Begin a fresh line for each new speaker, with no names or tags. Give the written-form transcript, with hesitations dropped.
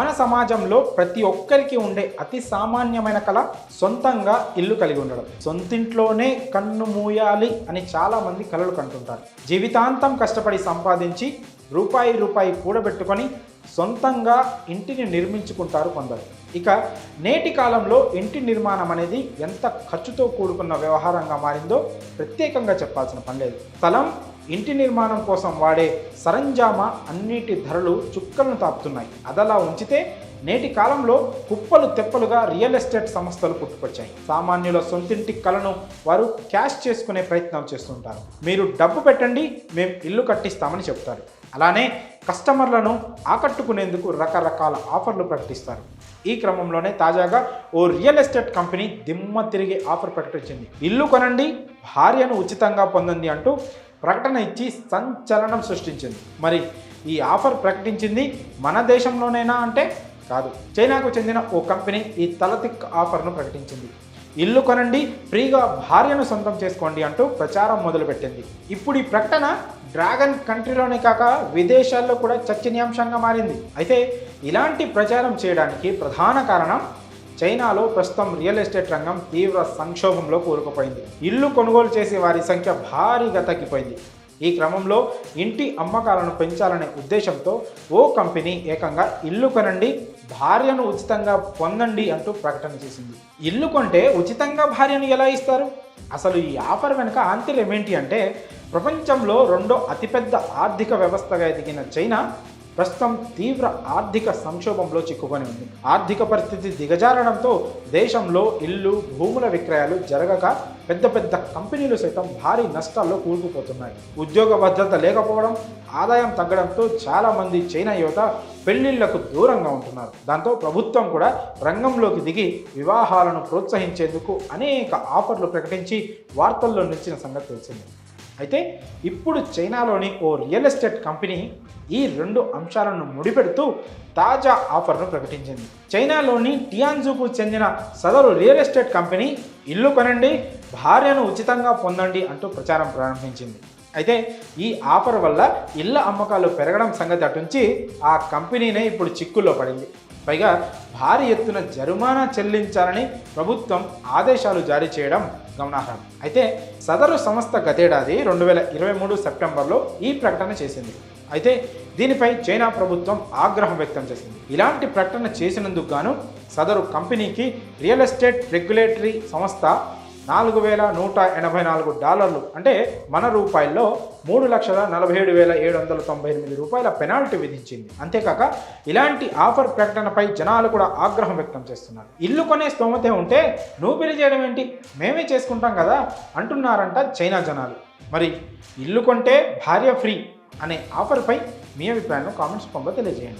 మన సమాజంలో ప్రతి ఒక్కరికి ఉండే అతి సామాన్యమైన కళ సొంతంగా ఇల్లు కలిగి ఉండడం. సొంతింట్లోనే కన్ను మూయాలి అని చాలామంది కలలు కంటుంటారు. జీవితాంతం కష్టపడి సంపాదించి రూపాయి కూడబెట్టుకొని సొంతంగా ఇంటిని నిర్మించుకుంటారు కొందరు. ఇక నేటి కాలంలో ఇంటి నిర్మాణం అనేది ఎంత ఖర్చుతో కూడుకున్న వ్యవహారంగా మారిందో ప్రత్యేకంగా చెప్పాల్సిన పని లేదు. స్థలం, ఇంటి నిర్మాణం కోసం వాడే సరంజామా అన్నిటి ధరలు చుక్కలను తాపుతున్నాయి. అదలా ఉంచితే నేటి కాలంలో కుప్పలు తెప్పలుగా రియల్ ఎస్టేట్ సంస్థలు పుట్టుకొచ్చాయి. సామాన్యుల సొంతింటి కలను వారు క్యాష్ చేసుకునే ప్రయత్నం చేస్తుంటారు. మీరు డబ్బు పెట్టండి, మేము ఇల్లు కట్టిస్తామని చెప్తారు. అలానే కస్టమర్లను ఆకట్టుకునేందుకు రకరకాల ఆఫర్లు ప్రకటిస్తారు. ఈ క్రమంలోనే తాజాగా ఓ రియల్ ఎస్టేట్ కంపెనీ దిమ్మ తిరిగి ఆఫర్ ప్రకటించింది. ఇల్లు కొనండి, భార్యను ఉచితంగా పొందండి అంటూ ప్రకటన ఇచ్చి సంచలనం సృష్టించింది. మరి ఈ ఆఫర్ ప్రకటించింది మన దేశంలోనేనా అంటే కాదు. చైనాకు చెందిన ఓ కంపెనీ ఈ తలతిక్ ఆఫర్ను ప్రకటించింది. ఇల్లు కొనండి, ఫ్రీగా భార్యను సొంతం చేసుకోండి అంటూ ప్రచారం మొదలుపెట్టింది. ఇప్పుడు ఈ ప్రకటన డ్రాగన్ కంట్రీలోనే కాక విదేశాల్లో కూడా చర్చనీయాంశంగా మారింది. అయితే ఇలాంటి ప్రచారం చేయడానికి ప్రధాన కారణం చైనాలో ప్రస్తుతం రియల్ ఎస్టేట్ రంగం తీవ్ర సంక్షోభంలో కూరుకుపోయింది. ఇల్లు కొనుగోలు చేసే వారి సంఖ్య భారీగా తగ్గిపోయింది. ఈ క్రమంలో ఇంటి అమ్మకాలను పెంచాలనే ఉద్దేశంతో ఓ కంపెనీ ఏకంగా ఇల్లు కొనండి, భార్యను ఉచితంగా పొందండి అంటూ ప్రకటన చేసింది. ఇల్లు కొంటే ఉచితంగా భార్యను ఎలా ఇస్తారు? అసలు ఈ ఆఫర్ వెనుక ఆంతర్యం ఏంటి అంటే, ప్రపంచంలో రెండో అతిపెద్ద ఆర్థిక వ్యవస్థగా ఎదిగిన చైనా ప్రస్తుతం తీవ్ర ఆర్థిక సంక్షోభంలో చిక్కుకొని ఉంది. ఆర్థిక పరిస్థితి దిగజారడంతో దేశంలో ఇల్లు, భూముల విక్రయాలు జరగక పెద్ద కంపెనీలు సైతం భారీ నష్టాల్లో కూరుకుపోతున్నాయి. ఉద్యోగ భద్రత లేకపోవడం, ఆదాయం తగ్గడంతో చాలామంది చైనా యువత పెళ్లిళ్లకు దూరంగా ఉంటున్నారు. దాంతో ప్రభుత్వం కూడా రంగంలోకి దిగి వివాహాలను ప్రోత్సహించేందుకు అనేక ఆఫర్లు ప్రకటించి వార్తల్లో నిలిచిన సంగతి తెలిసింది. అయితే ఇప్పుడు చైనాలోని ఓ రియల్ ఎస్టేట్ కంపెనీ ఈ రెండు అంశాలను ముడిపెడుతూ తాజా ఆఫర్ను ప్రకటించింది. చైనాలోని టియాన్జుకు చెందిన సదరు రియల్ ఎస్టేట్ కంపెనీ ఇల్లు కొనండి, భార్యను ఉచితంగా పొందండి అంటూ ప్రచారం ప్రారంభించింది. అయితే ఈ ఆఫర్ వల్ల ఇళ్ల అమ్మకాలు పెరగడం సంగతి అటుంచి ఆ కంపెనీనే ఇప్పుడు చిక్కుల్లో పడింది. పైగా భారీ ఎత్తున జరిమానా చెల్లించాలని ప్రభుత్వం ఆదేశాలు జారీ చేయడం గమనార్హం. అయితే సదరు సంస్థ గతేడాది 2023 సెప్టెంబర్లో ఈ ప్రకటన చేసింది. అయితే దీనిపై చైనా ప్రభుత్వం ఆగ్రహం వ్యక్తం చేసింది. ఇలాంటి ప్రకటన చేసినందుకు గాను సదరు కంపెనీకి రియల్ ఎస్టేట్ రెగ్యులేటరీ సంస్థ $4,184 అంటే మన రూపాయల్లో $3,47,798 పెనాల్టీ విధించింది. అంతేకాక ఇలాంటి ఆఫర్ ప్రకటనపై జనాలు కూడా ఆగ్రహం వ్యక్తం చేస్తున్నారు. ఇల్లు కొనే స్తోమతే ఉంటే నువ్వు పెళ్లి చేయడం ఏంటి, మేమే చేసుకుంటాం కదా అంటున్నారంట చైనా జనాలు. మరి ఇల్లు కొంటే భార్య ఫ్రీ అనే ఆఫర్పై మీ అభిప్రాయాన్ని కామెంట్స్ రూపంలో తెలియజేయండి.